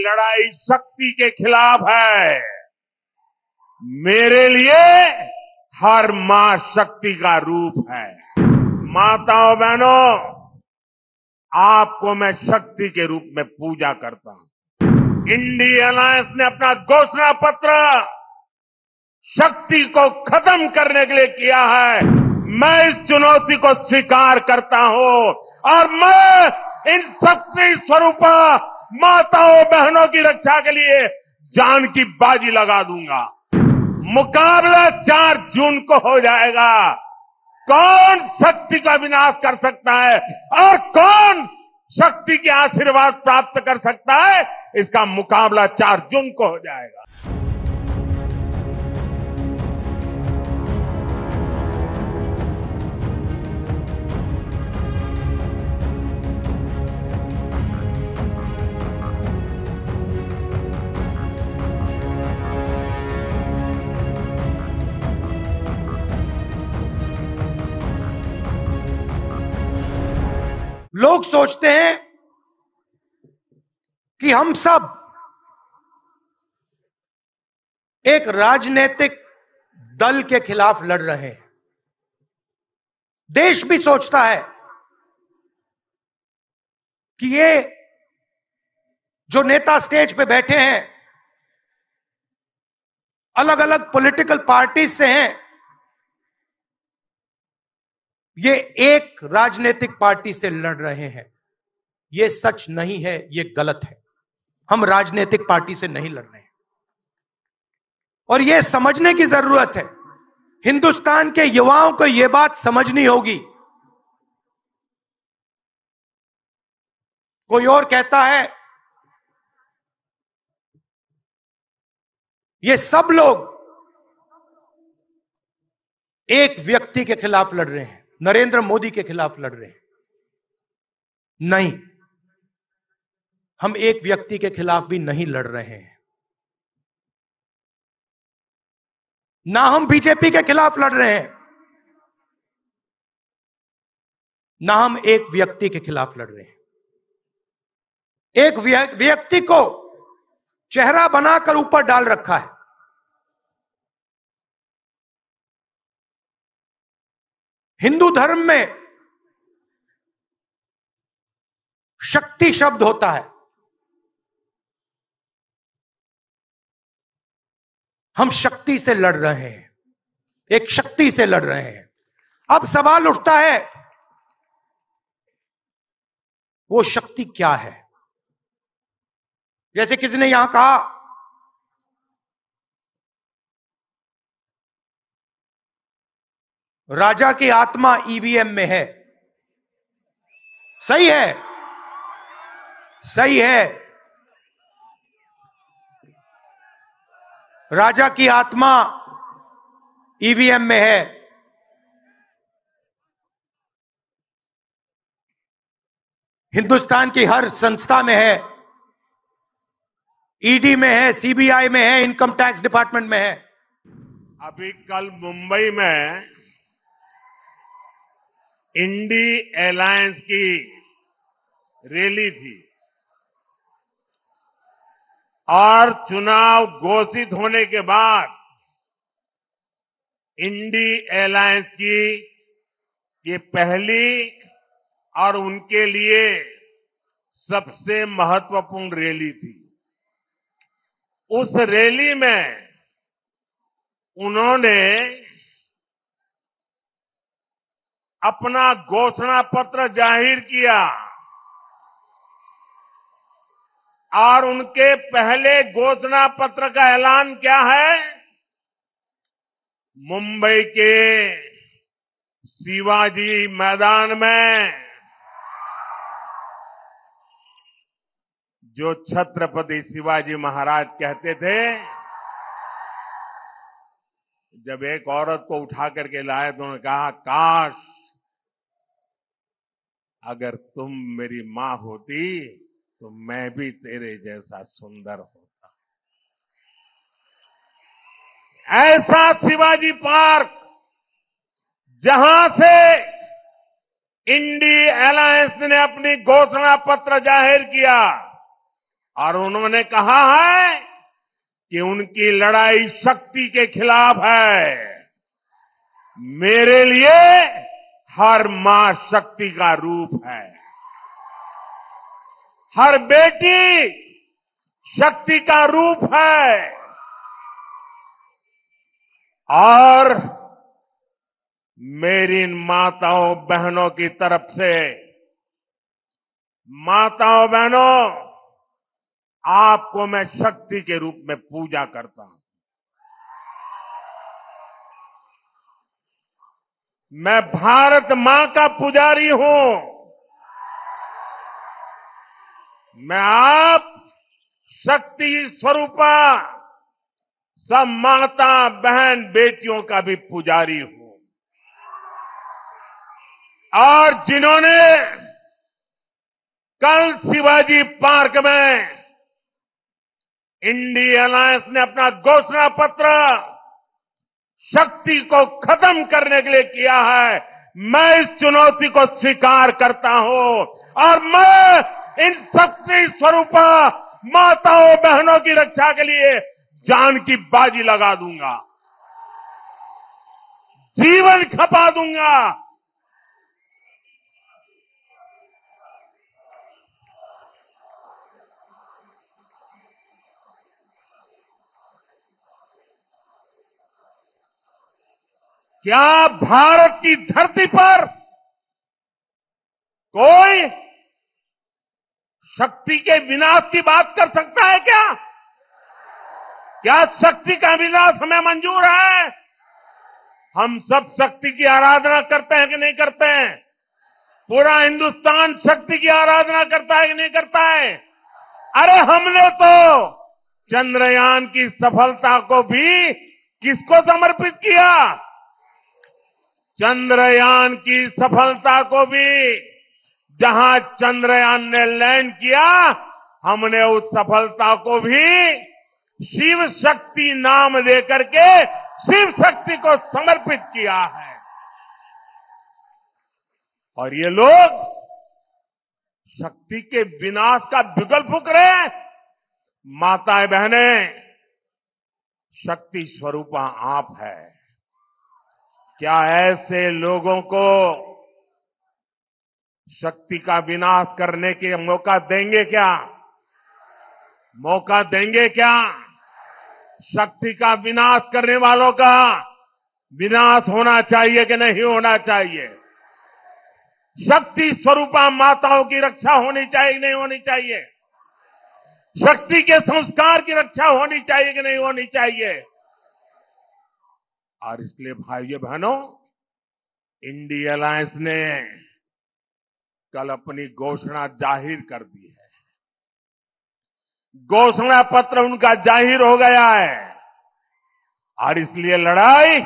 लड़ाई शक्ति के खिलाफ है। मेरे लिए हर मां शक्ति का रूप है। माताओं बहनों, आपको मैं शक्ति के रूप में पूजा करता हूं। इंडिया अलायंस ने अपना घोषणा पत्र शक्ति को खत्म करने के लिए किया है। मैं इस चुनौती को स्वीकार करता हूं और मैं इन शक्ति स्वरूपा माताओं बहनों की रक्षा के लिए जान की बाजी लगा दूंगा। मुकाबला 4 जून को हो जाएगा। कौन शक्ति का विनाश कर सकता है और कौन शक्ति के आशीर्वाद प्राप्त कर सकता है, इसका मुकाबला 4 जून को हो जाएगा। लोग सोचते हैं कि हम सब एक राजनीतिक दल के खिलाफ लड़ रहे हैं। देश भी सोचता है कि ये जो नेता स्टेज पे बैठे हैं अलग अलग पॉलिटिकल पार्टीज से हैं, ये एक राजनीतिक पार्टी से लड़ रहे हैं। ये सच नहीं है, ये गलत है। हम राजनीतिक पार्टी से नहीं लड़ रहे हैं और ये समझने की जरूरत है। हिंदुस्तान के युवाओं को यह बात समझनी होगी। कोई और कहता है ये सब लोग एक व्यक्ति के खिलाफ लड़ रहे हैं, नरेंद्र मोदी के खिलाफ लड़ रहे हैं। नहीं, हम एक व्यक्ति के खिलाफ भी नहीं लड़ रहे हैं। ना हम बीजेपी के खिलाफ लड़ रहे हैं, ना हम एक व्यक्ति के खिलाफ लड़ रहे हैं। एक व्यक्ति को चेहरा बनाकर ऊपर डाल रखा है। हिंदू धर्म में शक्ति शब्द होता है। हम शक्ति से लड़ रहे हैं, एक शक्ति से लड़ रहे हैं। अब सवाल उठता है वो शक्ति क्या है? जैसे किसी ने यहां कहा राजा की आत्मा ईवीएम में है। सही है, सही है। राजा की आत्मा ईवीएम में है। हिंदुस्तान की हर संस्था में है, ईडी में है, सीबीआई में है, इनकम टैक्स डिपार्टमेंट में है। अभी कल मुंबई में इंडी अलायंस की रैली थी और चुनाव घोषित होने के बाद इंडी अलायंस की ये पहली और उनके लिए सबसे महत्वपूर्ण रैली थी। उस रैली में उन्होंने अपना घोषणा पत्र जाहिर किया और उनके पहले घोषणा पत्र का ऐलान क्या है? मुंबई के शिवाजी मैदान में जो छत्रपति शिवाजी महाराज कहते थे, जब एक औरत को उठा करके लाए तो उन्होंने कहा, काश अगर तुम मेरी मां होती तो मैं भी तेरे जैसा सुंदर होता। ऐसा शिवाजी पार्क जहां से इंडी अलायंस ने अपनी घोषणा पत्र जाहिर किया, और उन्होंने कहा है कि उनकी लड़ाई शक्ति के खिलाफ है। मेरे लिए हर मां शक्ति का रूप है, हर बेटी शक्ति का रूप है। और मेरी इन माताओं बहनों की तरफ से, माताओं बहनों, आपको मैं शक्ति के रूप में पूजा करता हूं। मैं भारत मां का पुजारी हूं। मैं आप शक्ति स्वरूपा सब माता बहन बेटियों का भी पुजारी हूं। और जिन्होंने कल शिवाजी पार्क में इंडिया अलायंस ने अपना घोषणा पत्र शक्ति को खत्म करने के लिए किया है, मैं इस चुनौती को स्वीकार करता हूं और मैं इन शक्ति स्वरूपा माताओं बहनों की रक्षा के लिए जान की बाजी लगा दूंगा, जीवन खपा दूंगा। क्या भारत की धरती पर कोई शक्ति के विनाश की बात कर सकता है क्या? क्या शक्ति का विनाश हमें मंजूर है? हम सब शक्ति की आराधना करते हैं कि नहीं करते हैं? पूरा हिंदुस्तान शक्ति की आराधना करता है कि नहीं करता है? अरे हमने तो चंद्रयान की सफलता को भी किसको समर्पित किया? चंद्रयान की सफलता को भी, जहां चंद्रयान ने लैंड किया, हमने उस सफलता को भी शिव शक्ति नाम देकर के शिव शक्ति को समर्पित किया है। और ये लोग शक्ति के विनाश का बिगुल फूंक रहे हैं। माताएं बहनें, शक्ति स्वरूपा आप है। क्या ऐसे लोगों को शक्ति का विनाश करने के मौका देंगे क्या? मौका देंगे क्या? शक्ति का विनाश करने वालों का विनाश होना चाहिए कि नहीं होना चाहिए? शक्ति स्वरूपा माताओं की रक्षा होनी चाहिए कि नहीं होनी चाहिए? शक्ति के संस्कार की रक्षा होनी चाहिए कि नहीं होनी चाहिए? और इसलिए भाइयों बहनों, इंडिया अलायंस ने कल अपनी घोषणा जाहिर कर दी है। घोषणा पत्र उनका जाहिर हो गया है और इसलिए लड़ाई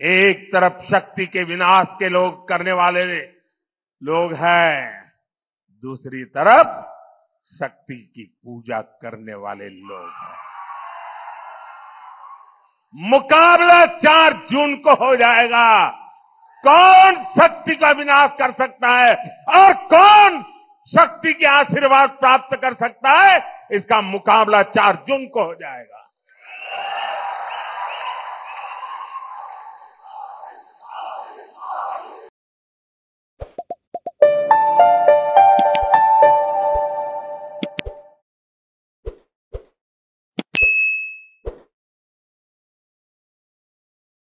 एक तरफ शक्ति के विनाश के लोग करने वाले लोग हैं, दूसरी तरफ शक्ति की पूजा करने वाले लोग हैं। मुकाबला 4 जून को हो जाएगा। कौन शक्ति का विनाश कर सकता है और कौन शक्ति के आशीर्वाद प्राप्त कर सकता है, इसका मुकाबला 4 जून को हो जाएगा।